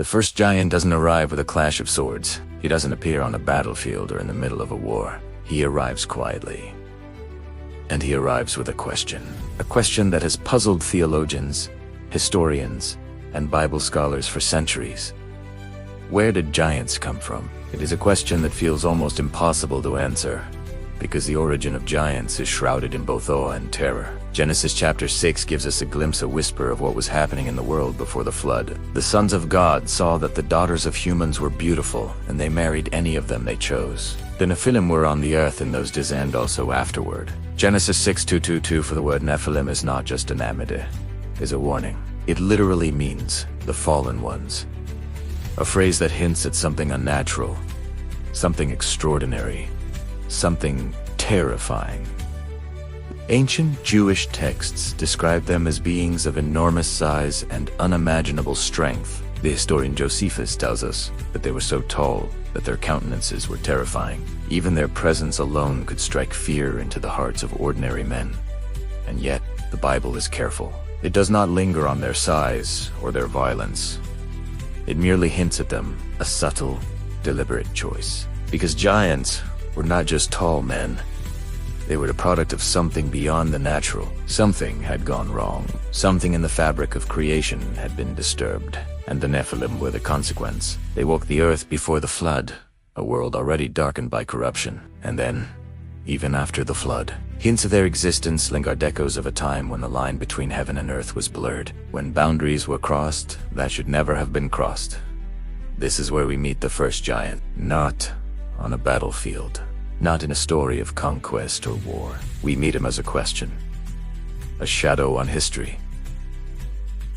The first giant doesn't arrive with a clash of swords. He doesn't appear on a battlefield or in the middle of a war. He arrives quietly. And he arrives with a question that has puzzled theologians, historians, and Bible scholars for centuries. Where did giants come from? It is a question that feels almost impossible to answer, because the origin of giants is shrouded in both awe and terror. Genesis chapter 6 gives us a glimpse, a whisper of what was happening in the world before the flood. The sons of God saw that the daughters of humans were beautiful, and they married any of them they chose. The Nephilim were on the earth in those days and also afterward. Genesis 6:2-2 for the word Nephilim is not just an amide, is a warning. It literally means the fallen ones. A phrase that hints at something unnatural, something extraordinary, something terrifying. Ancient Jewish texts describe them as beings of enormous size and unimaginable strength. The historian Josephus tells us that they were so tall that their countenances were terrifying. Even their presence alone could strike fear into the hearts of ordinary men. And yet, the Bible is careful. It does not linger on their size or their violence. It merely hints at them, a subtle, deliberate choice. Because giants were not just tall men. They were the product of something beyond the natural. Something had gone wrong. Something in the fabric of creation had been disturbed. And the Nephilim were the consequence. They woke the earth before the flood, a world already darkened by corruption. And then, even after the flood, hints of their existence lingered, echoes of a time when the line between heaven and earth was blurred, when boundaries were crossed that should never have been crossed. This is where we meet the first giant, not on a battlefield, not in a story of conquest or war. We meet him as a question, a shadow on history,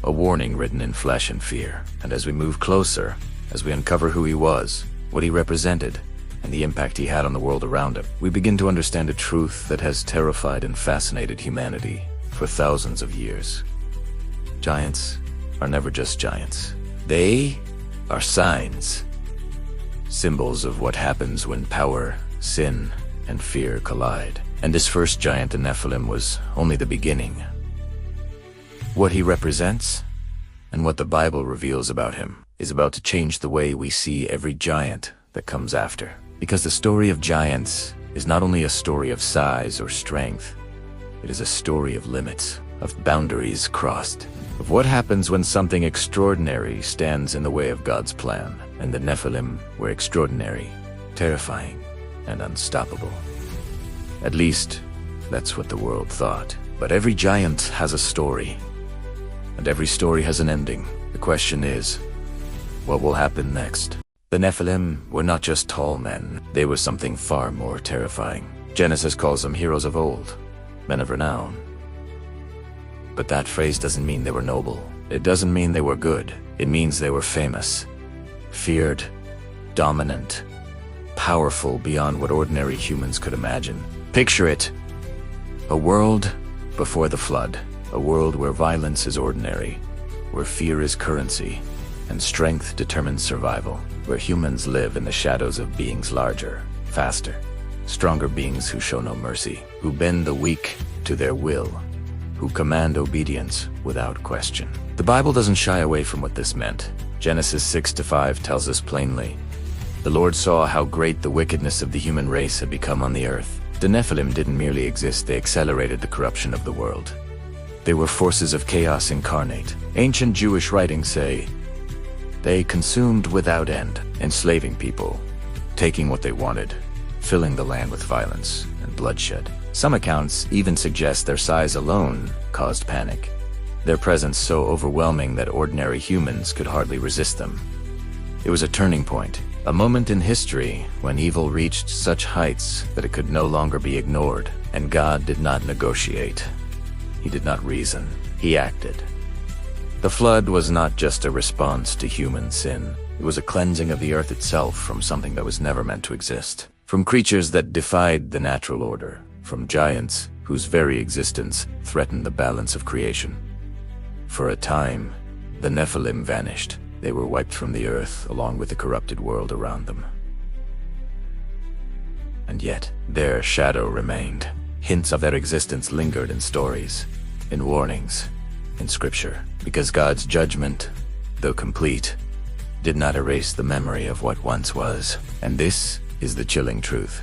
a warning written in flesh and fear. And as we move closer, as we uncover who he was, what he represented, and the impact he had on the world around him, we begin to understand a truth that has terrified and fascinated humanity for thousands of years. Giants are never just giants. They are signs, symbols of what happens when power, sin, and fear collide. And this first giant, the Nephilim, was only the beginning. What he represents, and what the Bible reveals about him, is about to change the way we see every giant that comes after. Because the story of giants is not only a story of size or strength, it is a story of limits, of boundaries crossed, of what happens when something extraordinary stands in the way of God's plan. And the Nephilim were extraordinary, terrifying, and unstoppable. At least, that's what the world thought. But every giant has a story, and every story has an ending. The question is, what will happen next? The Nephilim were not just tall men, they were something far more terrifying. Genesis calls them heroes of old, men of renown. But that phrase doesn't mean they were noble. It doesn't mean they were good. It means they were famous, feared, dominant, powerful beyond what ordinary humans could imagine. Picture it. A world before the flood. A world where violence is ordinary, where fear is currency, and strength determines survival. Where humans live in the shadows of beings larger, faster, stronger beings who show no mercy, who bend the weak to their will, who command obedience without question. The Bible doesn't shy away from what this meant. Genesis 6-5 tells us plainly, "The Lord saw how great the wickedness of the human race had become on the earth." The Nephilim didn't merely exist, they accelerated the corruption of the world. They were forces of chaos incarnate. Ancient Jewish writings say, they consumed without end, enslaving people, taking what they wanted, filling the land with violence and bloodshed. Some accounts even suggest their size alone caused panic, their presence so overwhelming that ordinary humans could hardly resist them. It was a turning point, a moment in history when evil reached such heights that it could no longer be ignored, and God did not negotiate. He did not reason, he acted. The flood was not just a response to human sin. It was a cleansing of the earth itself from something that was never meant to exist. From creatures that defied the natural order. From giants whose very existence threatened the balance of creation. For a time, the Nephilim vanished. They were wiped from the earth along with the corrupted world around them. And yet, their shadow remained. Hints of their existence lingered in stories, in warnings, in scripture. Because God's judgment, though complete, did not erase the memory of what once was. And this is the chilling truth.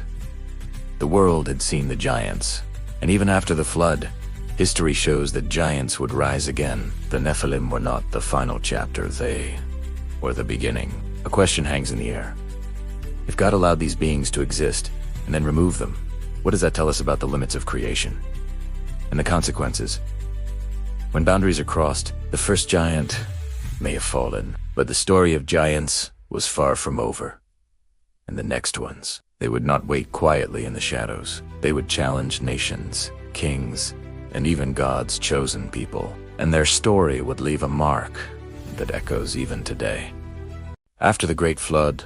The world had seen the giants, and even after the flood, history shows that giants would rise again. The Nephilim were not the final chapter, they were the beginning. A question hangs in the air. If God allowed these beings to exist and then removed them, what does that tell us about the limits of creation and the consequences? When boundaries are crossed, the first giant may have fallen, but the story of giants was far from over. And the next ones, they would not wait quietly in the shadows. They would challenge nations, kings, and even God's chosen people. And their story would leave a mark that echoes even today. After the Great Flood,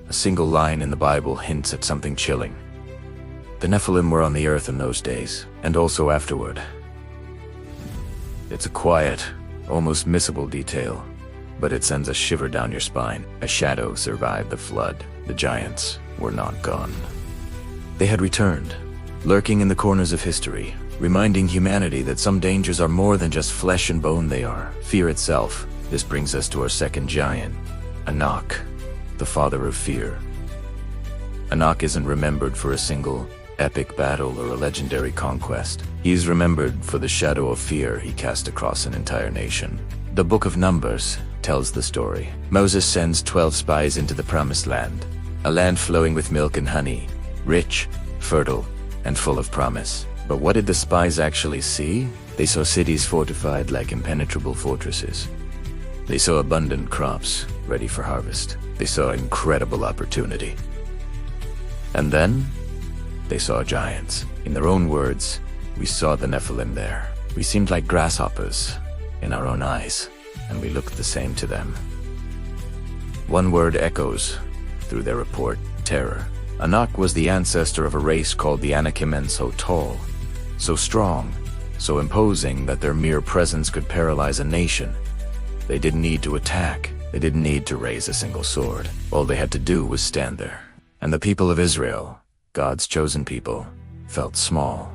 a single line in the Bible hints at something chilling. The Nephilim were on the earth in those days, and also afterward. It's a quiet, almost missable detail, but it sends a shiver down your spine. A shadow survived the flood. The giants were not gone. They had returned, lurking in the corners of history, reminding humanity that some dangers are more than just flesh and bone. They are fear itself. This brings us to our second giant, Anak, the father of fear. Anak isn't remembered for a single epic battle or a legendary conquest. He is remembered for the shadow of fear he cast across an entire nation. The Book of Numbers tells the story. Moses sends 12 spies into the Promised Land, a land flowing with milk and honey, rich, fertile, and full of promise. But what did the spies actually see? They saw cities fortified like impenetrable fortresses. They saw abundant crops ready for harvest. They saw incredible opportunity. And then they saw giants. In their own words, we saw the Nephilim there. We seemed like grasshoppers in our own eyes, and we looked the same to them. One word echoes through their report: terror. Anak was the ancestor of a race called the Anak, so tall, so strong, so imposing that their mere presence could paralyze a nation. They didn't need to attack. They didn't need to raise a single sword. All they had to do was stand there. And the people of Israel, God's chosen people, felt small,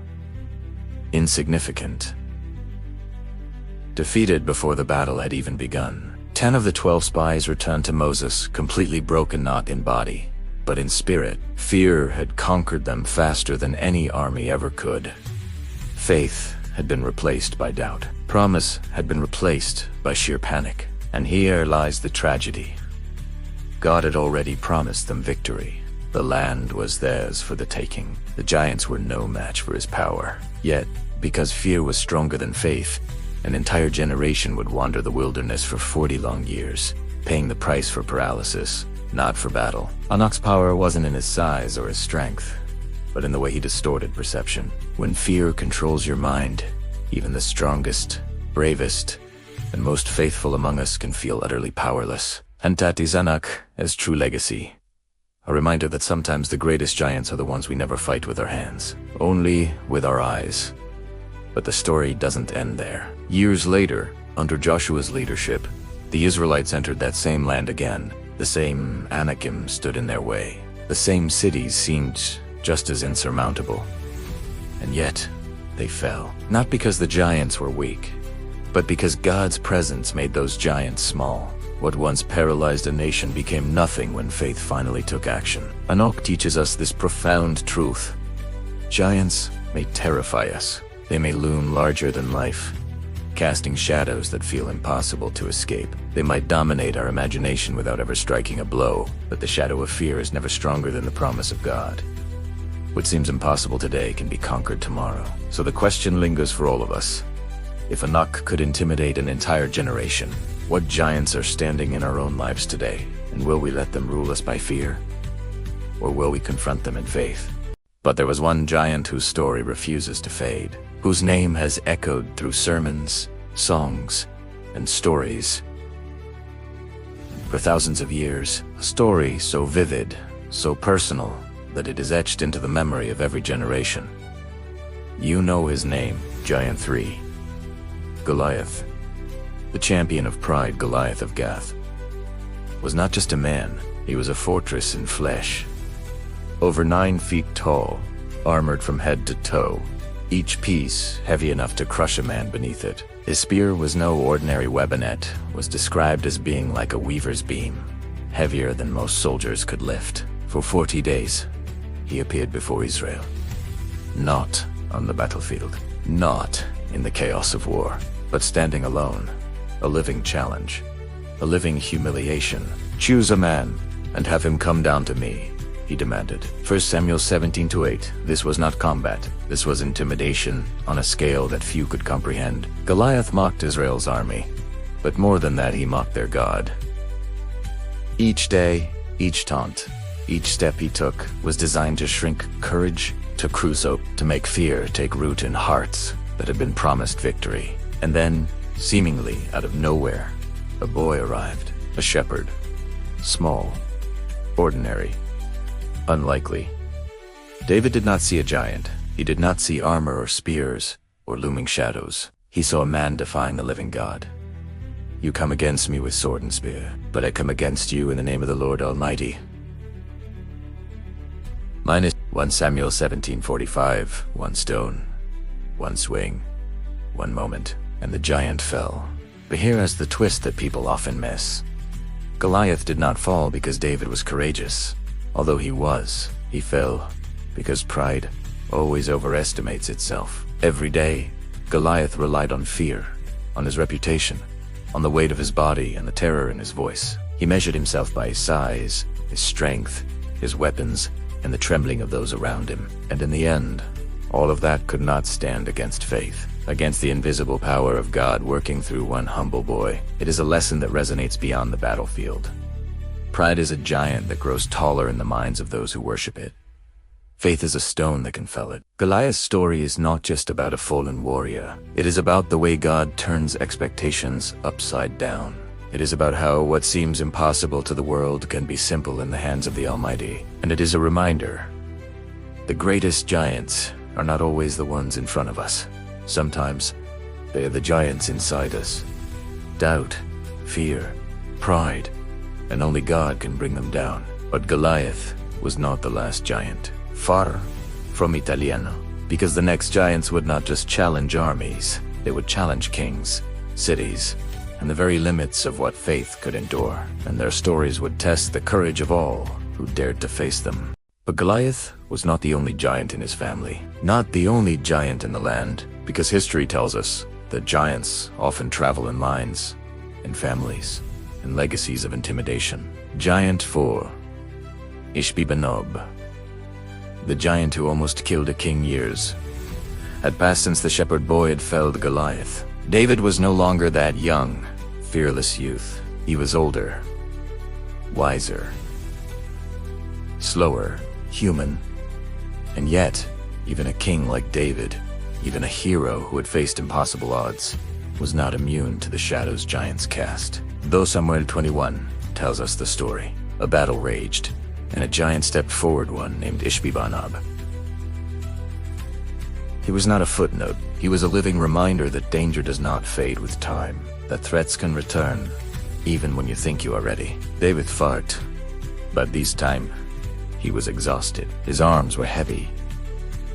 insignificant, defeated before the battle had even begun. 10 of the 12 spies returned to Moses, completely broken not in body, but in spirit. Fear had conquered them faster than any army ever could. Faith had been replaced by doubt. Promise had been replaced by sheer panic. And here lies the tragedy. God had already promised them victory. The land was theirs for the taking. The giants were no match for his power. Yet, because fear was stronger than faith, an entire generation would wander the wilderness for 40 long years, paying the price for paralysis, not for battle. Anak's power wasn't in his size or his strength, but in the way he distorted perception. When fear controls your mind, even the strongest, bravest, and most faithful among us can feel utterly powerless. And that is Anak as true legacy. A reminder that sometimes the greatest giants are the ones we never fight with our hands, only with our eyes. But the story doesn't end there. Years later, under Joshua's leadership, the Israelites entered that same land again. The same Anakim stood in their way. The same cities seemed just as insurmountable. And yet, they fell. Not because the giants were weak, but because God's presence made those giants small. What once paralyzed a nation became nothing when faith finally took action. Anak teaches us this profound truth. Giants may terrify us. They may loom larger than life, casting shadows that feel impossible to escape. They might dominate our imagination without ever striking a blow, but the shadow of fear is never stronger than the promise of God. What seems impossible today can be conquered tomorrow. So the question lingers for all of us. If Anak could intimidate an entire generation, what giants are standing in our own lives today? And will we let them rule us by fear? Or will we confront them in faith? But there was one giant whose story refuses to fade, whose name has echoed through sermons, songs, and stories. For thousands of years, a story so vivid, so personal, that it is etched into the memory of every generation. You know his name, Giant 3. Goliath. The champion of pride, Goliath of Gath, was not just a man, he was a fortress in flesh. Over 9 feet tall, armored from head to toe, each piece heavy enough to crush a man beneath it. His spear was no ordinary weaponette, was described as being like a weaver's beam. heavier than most soldiers could lift. For 40 days, he appeared before Israel. Not on the battlefield, not in the chaos of war, but standing alone, a living challenge, a living humiliation. "Choose a man and have him come down to me," he demanded. 1 Samuel 17-8. This was not combat. This was intimidation on a scale that few could comprehend. Goliath mocked Israel's army, but more than that, he mocked their God. Each day, each taunt, each step he took was designed to shrink courage to crusoe, to make fear take root in hearts that had been promised victory. And then, seemingly out of nowhere, a boy arrived, a shepherd, small, ordinary, unlikely. David did not see a giant. He did not see armor or spears or looming shadows. He saw a man defying the living God. "You come against me with sword and spear, but I come against you in the name of the Lord Almighty." Minus 1 Samuel 17:45, one stone, one swing, one moment, and the giant fell. But here is the twist that people often miss. Goliath did not fall because David was courageous. Although he fell because pride always overestimates itself. Every day, Goliath relied on fear, on his reputation, on the weight of his body and the terror in his voice. He measured himself by his size, his strength, his weapons, and the trembling of those around him. And in the end, all of that could not stand against faith, against the invisible power of God working through one humble boy. It is a lesson that resonates beyond the battlefield. Pride is a giant that grows taller in the minds of those who worship it. Faith is a stone that can fell it. Goliath's story is not just about a fallen warrior. It is about the way God turns expectations upside down. It is about how what seems impossible to the world can be simple in the hands of the Almighty. And it is a reminder, the greatest giants are not always the ones in front of us. Sometimes, they are the giants inside us. Doubt, fear, pride, and only God can bring them down. But Goliath was not the last giant. Far from Italiano. Because the next giants would not just challenge armies, they would challenge kings, cities, and the very limits of what faith could endure. And their stories would test the courage of all who dared to face them. But Goliath was not the only giant in his family. Not the only giant in the land, because history tells us that giants often travel in lines, in families, and legacies of intimidation. Giant 4. Ishbi-Benob. The giant who almost killed a king years had passed since the shepherd boy had felled Goliath. David was no longer that young, fearless youth. He was older, wiser, slower, human. And yet, even a king like David, even a hero who had faced impossible odds, was not immune to the shadows giants cast. Though Samuel 21 tells us the story, a battle raged, and a giant stepped forward, one named Ishbi-Benob. He was not a footnote. He was a living reminder that danger does not fade with time, that threats can return, even when you think you are ready. David fought, but this time, he was exhausted. His arms were heavy,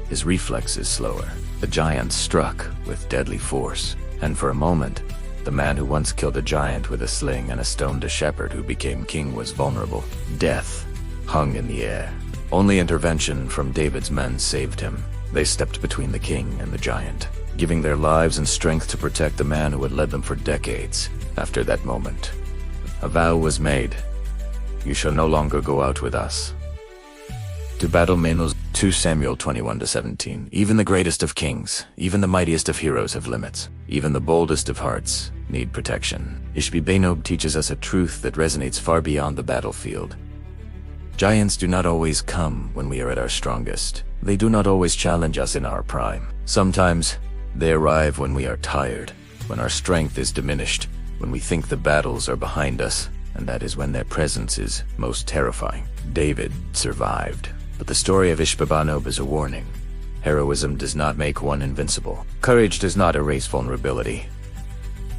his reflexes slower. The giant struck with deadly force, and for a moment, the man who once killed a giant with a sling and a stoned a shepherd who became king was vulnerable. Death hung in the air. Only intervention from David's men saved him. They stepped between the king and the giant, giving their lives and strength to protect the man who had led them for decades. After that moment, a vow was made. You shall no longer go out with us. To battle Menos. 2 Samuel 21-17. Even the greatest of kings, even the mightiest of heroes have limits. Even the boldest of hearts need protection. Ishbi-Benob teaches us a truth that resonates far beyond the battlefield. Giants do not always come when we are at our strongest. They do not always challenge us in our prime. Sometimes, they arrive when we are tired, when our strength is diminished, when we think the battles are behind us, and that is when their presence is most terrifying. David survived. But the story of Ishbi-Benob is a warning. Heroism does not make one invincible. Courage does not erase vulnerability.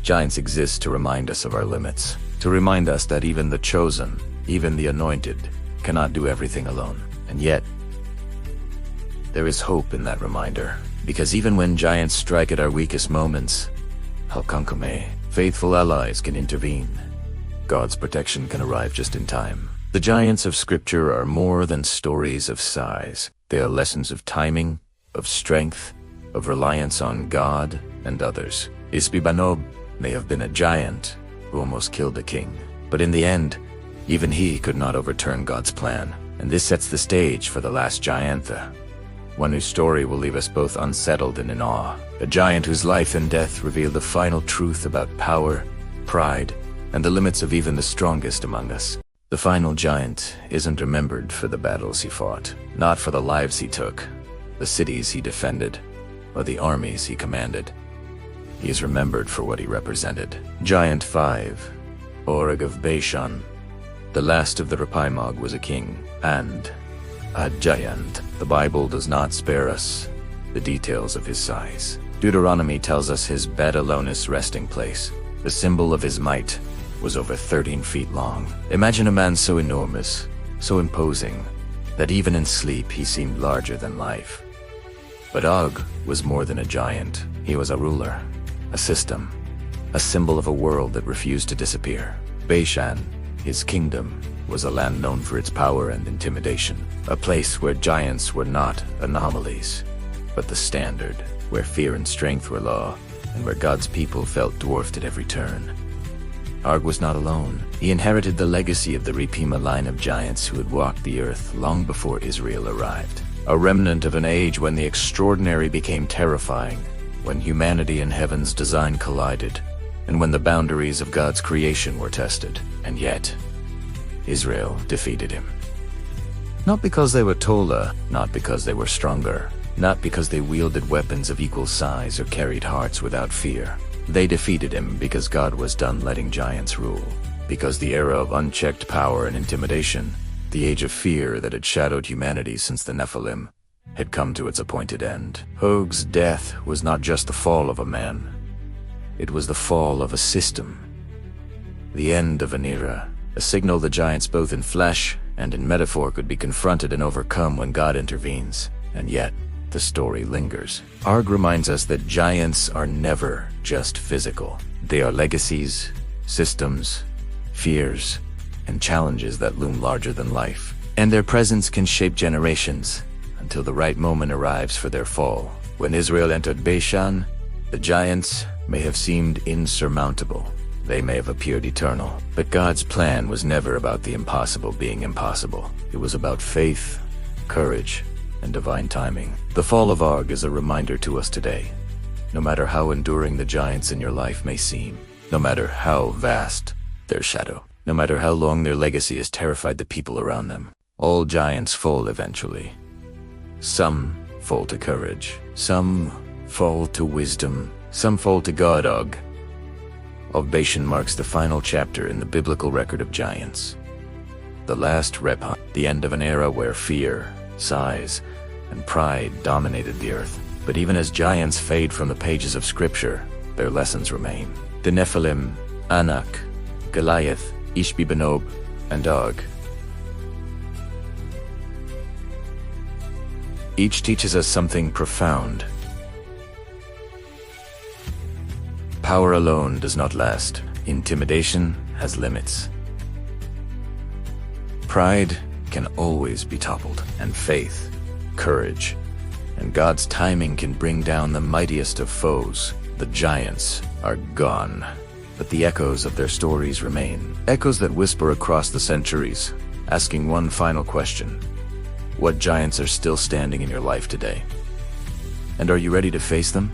Giants exist to remind us of our limits, to remind us that even the chosen, even the anointed, cannot do everything alone. And yet, there is hope in that reminder, because even when giants strike at our weakest moments, Halkankume, faithful allies can intervene. God's protection can arrive just in time. The giants of Scripture are more than stories of size. They are lessons of timing, of strength, of reliance on God and others. Isbi-Banob may have been a giant who almost killed a king, but in the end, even he could not overturn God's plan. And this sets the stage for the last giant, one whose story will leave us both unsettled and in awe. A giant whose life and death reveal the final truth about power, pride, and the limits of even the strongest among us. The final giant isn't remembered for the battles he fought, not for the lives he took, the cities he defended, or the armies he commanded. He is remembered for what he represented. Giant 5, Og of Bashan. The last of the Rephaim was a king, and a giant. The Bible does not spare us the details of his size. Deuteronomy tells us his bed alone is resting place. The symbol of his might was over 13 feet long. Imagine a man so enormous, so imposing, that even in sleep he seemed larger than life. But Og was more than a giant. He was a ruler, a system, a symbol of a world that refused to disappear. Bashan, his kingdom, was a land known for its power and intimidation, a place where giants were not anomalies, but the standard, where fear and strength were law, and where God's people felt dwarfed at every turn. Og was not alone. He inherited the legacy of the Rephaim line of giants who had walked the earth long before Israel arrived, a remnant of an age when the extraordinary became terrifying, when humanity and heaven's design collided, and when the boundaries of God's creation were tested. And yet, Israel defeated him. Not because they were taller, not because they were stronger, not because they wielded weapons of equal size or carried hearts without fear. They defeated him because God was done letting giants rule. Because the era of unchecked power and intimidation, the age of fear that had shadowed humanity since the Nephilim, had come to its appointed end. Og's death was not just the fall of a man. It was the fall of a system. The end of an era, a signal the giants both in flesh and in metaphor could be confronted and overcome when God intervenes. And yet, the story lingers. Og reminds us that giants are never just physical. They are legacies, systems, fears, and challenges that loom larger than life. And their presence can shape generations until the right moment arrives for their fall. When Israel entered Bashan, the giants may have seemed insurmountable. They may have appeared eternal. But God's plan was never about the impossible being impossible. It was about faith, courage, and divine timing. The fall of Og is a reminder to us today. No matter how enduring the giants in your life may seem, no matter how vast their shadow, no matter how long their legacy has terrified the people around them, all giants fall eventually. Some fall to courage, some fall to wisdom, some fall to God. Og of Bashan marks the final chapter in the biblical record of giants. The last Rephaim, the end of an era where fear, size, and pride dominated the earth. But even as giants fade from the pages of Scripture, their lessons remain. The Nephilim, Anak, Goliath, Isbi-Banob, and Og. Each teaches us something profound. Power alone does not last. Intimidation has limits. Pride can always be toppled, and faith, courage, and God's timing can bring down the mightiest of foes. The giants are gone, but the echoes of their stories remain. Echoes that whisper across the centuries, asking one final question. What giants are still standing in your life today? And are you ready to face them?